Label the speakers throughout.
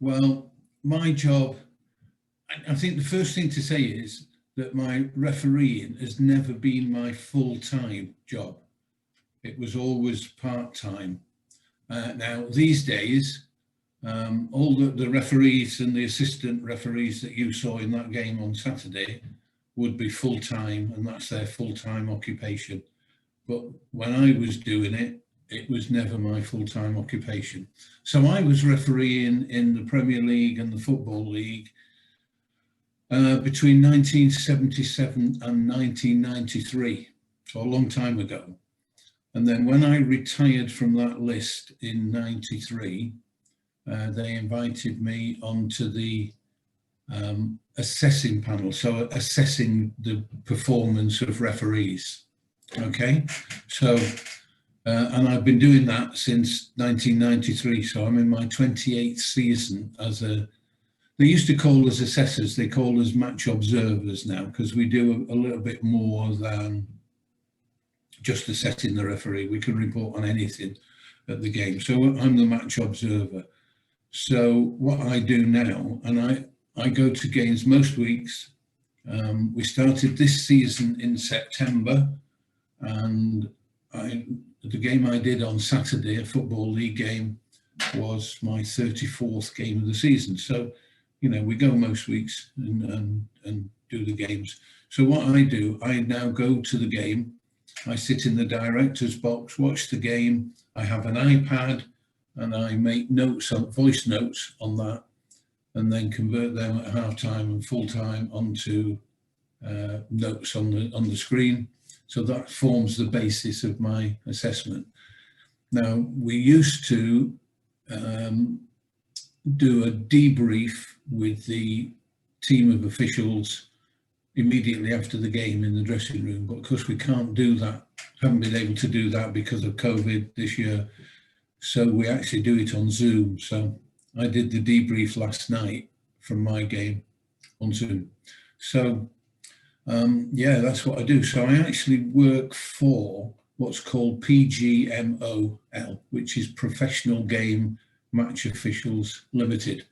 Speaker 1: Well, my job, I think the first thing to say is that my refereeing has never been my full-time job. It was always part-time. Now, these days, all the referees and the assistant referees that you saw in that game on Saturday would be full-time, and that's their full-time occupation. But when I was doing it, it was never my full-time occupation. So I was refereeing in the Premier League and the Football League between 1977 and 1993, so a long time ago. And then when I retired from that list in 93, they invited me onto the assessing panel, so assessing the performance of referees. Okay, so and I've been doing that since 1993, so I'm in my 28th season as a, they used to call us assessors, they call us match observers now, because we do a little bit more than just assessing the referee. We can report on anything at the game. So I'm the match observer. So what I do now, and I go to games most weeks. We started this season in September, and the game I did on Saturday, a Football League game, was my 34th game of the season. So, you know, we go most weeks and do the games. So what I do, I now go to the game. I sit in the director's box, watch the game. I have an iPad and I make notes, voice notes on that, and then convert them at half-time and full-time onto notes on the screen. So that forms the basis of my assessment. Now, we used to do a debrief with the team of officials immediately after the game in the dressing room, but of course we can't do that, haven't been able to do that because of COVID this year. So we actually do it on Zoom. So I did the debrief last night from my game on Zoom. So yeah, that's what I do. So I actually work for what's called PGMOL, which is Professional Game Match Officials Limited.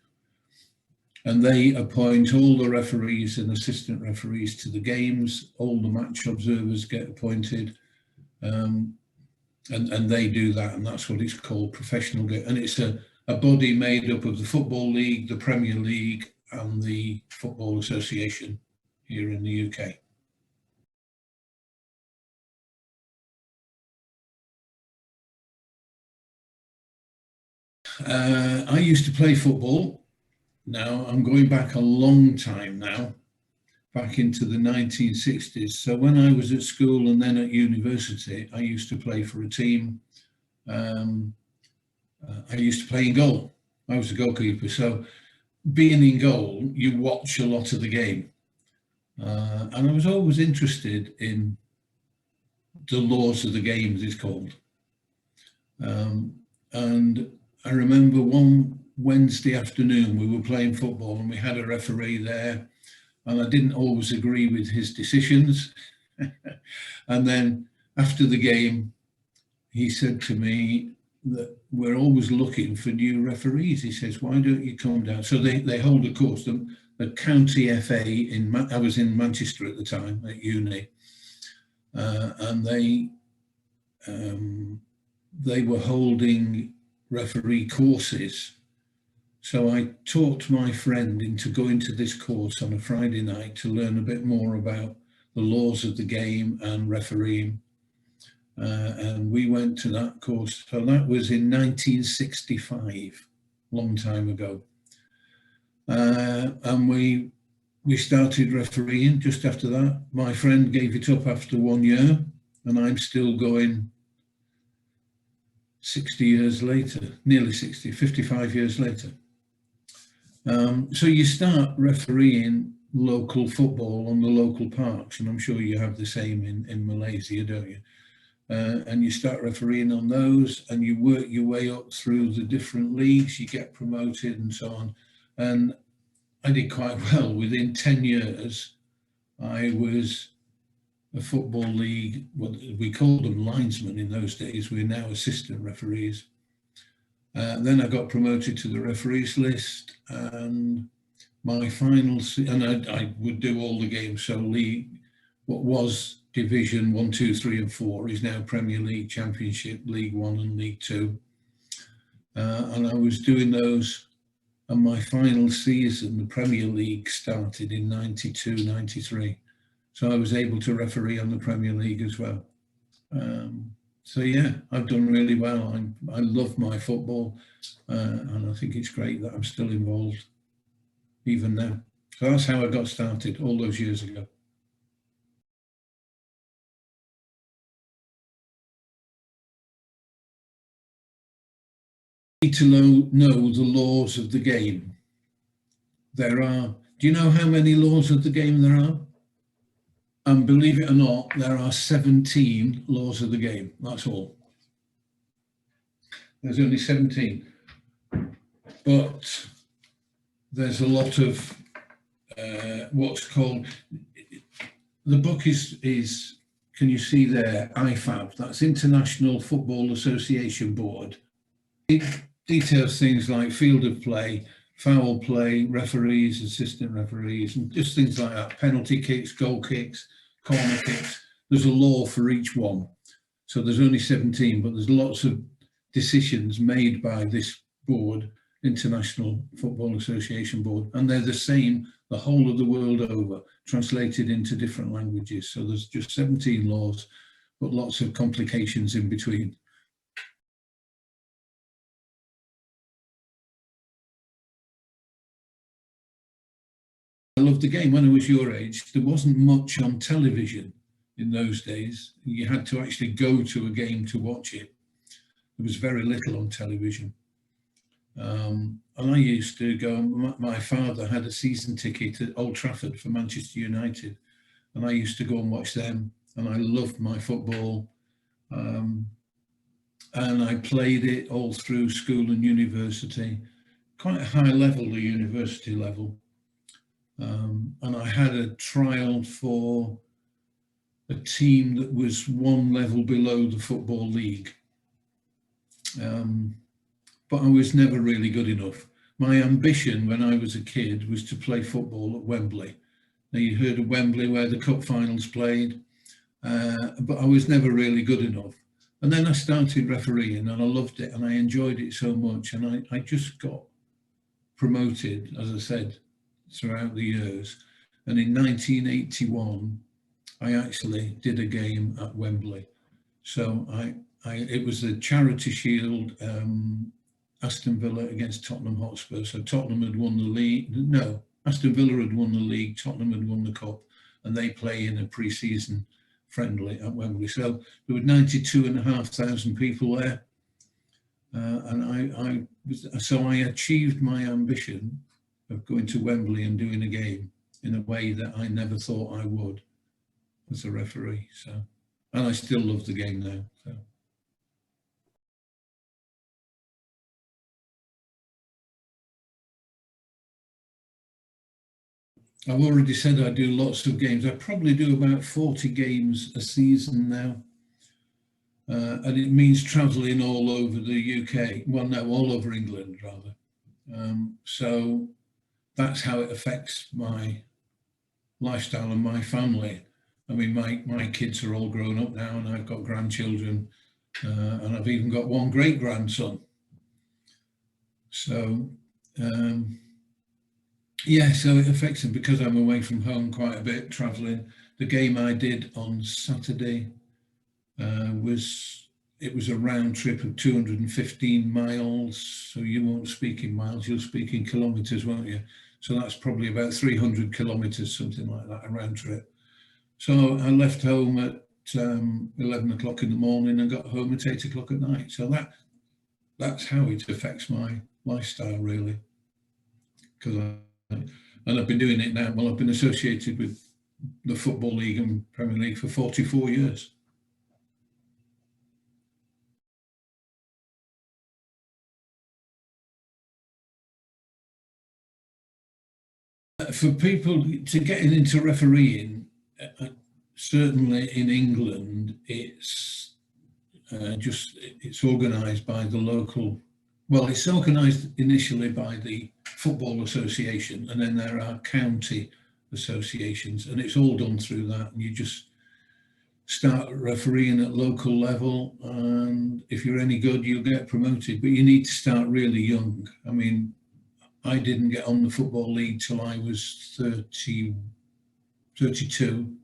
Speaker 1: And they appoint all the referees and assistant referees to the games. All the match observers get appointed. And they do that, and that's what it's called, professional game. And it's a body made up of the Football League, the Premier League, and the Football Association here in the UK. I used to play football. Now I'm going back a long time now, back into the 1960s. So when I was at school and then at university, I used to play for a team. I used to play in goal. I was a goalkeeper. So being in goal, you watch a lot of the game. And I was always interested in the laws of the game, as it's called. And I remember one Wednesday afternoon, we were playing football and we had a referee there, and I didn't always agree with his decisions. And then after the game, he said to me that we're always looking for new referees. He says, why don't you come down? So they hold a course, the county FA I was in Manchester at the time at uni, and they were holding referee courses. So I talked my friend into going to this course on a Friday night to learn a bit more about the laws of the game and refereeing. And we went to that course. So that was in 1965, long time ago. And we started refereeing just after that. My friend gave it up after 1 year, and I'm still going 60 years later, nearly 60, 55 years later. So you start refereeing local football on the local parks, and I'm sure you have the same in Malaysia, don't you? And you start refereeing on those, and you work your way up through the different leagues, you get promoted and so on. And I did quite well. Within 10 years, I was a Football League, what we called them linesmen in those days. We're now assistant referees. Then I got promoted to the referees list, and my final, and I would do all the games. So league, what was Division 1, 2, 3, and 4 is now Premier League, Championship, League 1 and League 2. And I was doing those, and my final season, the Premier League, started in 92, 93. So I was able to referee on the Premier League as well. So yeah, I've done really well. I love my football, and I think it's great that I'm still involved even now. So that's how I got started all those years ago. You need to know the laws of the game. There are, do you know how many laws of the game there are? And believe it or not, there are 17 laws of the game. That's all. There's only 17. But there's a lot of what's called, the book is, can you see there, IFAB, that's International Football Association Board. It details things like field of play, foul play, referees, assistant referees, and just things like that, penalty kicks, goal kicks, corner kicks. There's a law for each one. So there's only 17, but there's lots of decisions made by this board, International Football Association Board, and they're the same the whole of the world over, translated into different languages. So there's just 17 laws, but lots of complications in between. I loved the game. When I was your age, there wasn't much on television in those days. You had to actually go to a game to watch it. There was very little on television. And I used to go, my father had a season ticket at Old Trafford for Manchester United, and I used to go and watch them, and I loved my football. And I played it all through school and university, quite a high level, the university level. And I had a trial for a team that was one level below the Football League. But I was never really good enough. My ambition when I was a kid was to play football at Wembley. Now, you heard of Wembley where the cup finals played, but I was never really good enough. And then I started refereeing, and I loved it, and I enjoyed it so much. And I just got promoted, as I said, throughout the years. And in 1981, I actually did a game at Wembley. So it was the Charity Shield, Aston Villa against Tottenham Hotspur. So Tottenham had won the league. No, Aston Villa had won the league. Tottenham had won the cup, and they play in a pre-season friendly at Wembley. So there were 92,500 people there, and I achieved my ambition of going to Wembley and doing a game in a way that I never thought I would as a referee. So, and I still love the game now. So. I've already said I do lots of games. I probably do about 40 games a season now. And it means traveling all over the UK. Well, no, all over England, rather. So that's how it affects my lifestyle and my family. I mean, my kids are all grown up now, and I've got grandchildren, and I've even got one great grandson. So, yeah, so it affects them because I'm away from home quite a bit, traveling. The game I did on Saturday was a round trip of 215 miles. So you won't speak in miles, you'll speak in kilometres, won't you? So that's probably about 300 kilometres, something like that, a round trip. So I left home at 11 o'clock in the morning and got home at 8 o'clock at night. So that's how it affects my lifestyle, really. And I've been doing it now. Well, I've been associated with the Football League and Premier League for 44 years. For people to get into refereeing, certainly in England, it's organised by the local well, it's organised initially by the Football Association, and then there are county associations, and it's all done through that. And you just start refereeing at local level, and if you're any good, you'll get promoted. But you need to start really young. I mean, I didn't get on the Football League till I was 32.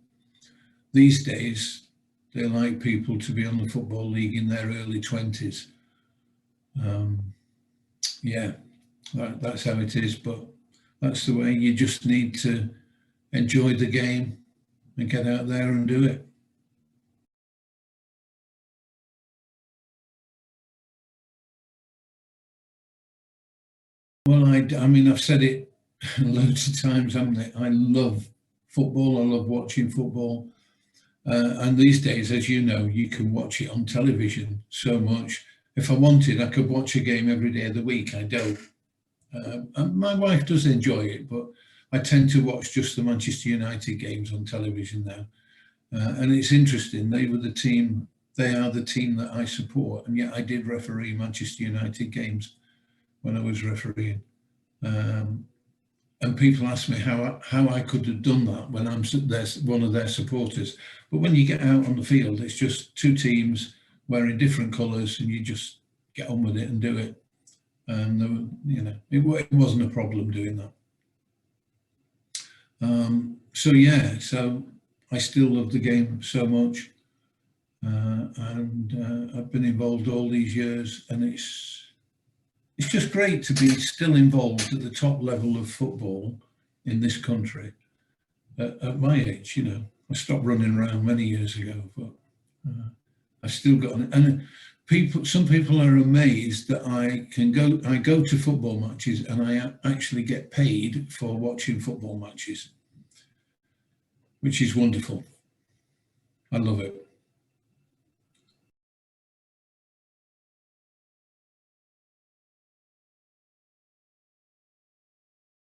Speaker 1: These days, they like people to be on the Football League in their early 20s. Yeah, that's how it is, but that's the way. You just need to enjoy the game and get out there and do it. Well, I mean, I've said it loads of times, haven't I? I love football. I love watching football. And these days, as you know, you can watch it on television so much. If I wanted, I could watch a game every day of the week. I don't. And my wife does enjoy it, but I tend to watch just the Manchester United games on television now. And it's interesting. They are the team that I support, and yet I did referee Manchester United games when I was refereeing. And people ask me how I could have done that when I'm one of their supporters. But when you get out on the field, it's just two teams wearing different colours, and you just get on with it and do it. And it wasn't a problem doing that. So yeah, so I still love the game so much, and I've been involved all these years, and it's just great to be still involved at the top level of football in this country at my age. I stopped running around many years ago, but I still got on it. And some people are amazed that I go to football matches and I actually get paid for watching football matches, which is wonderful. I love it.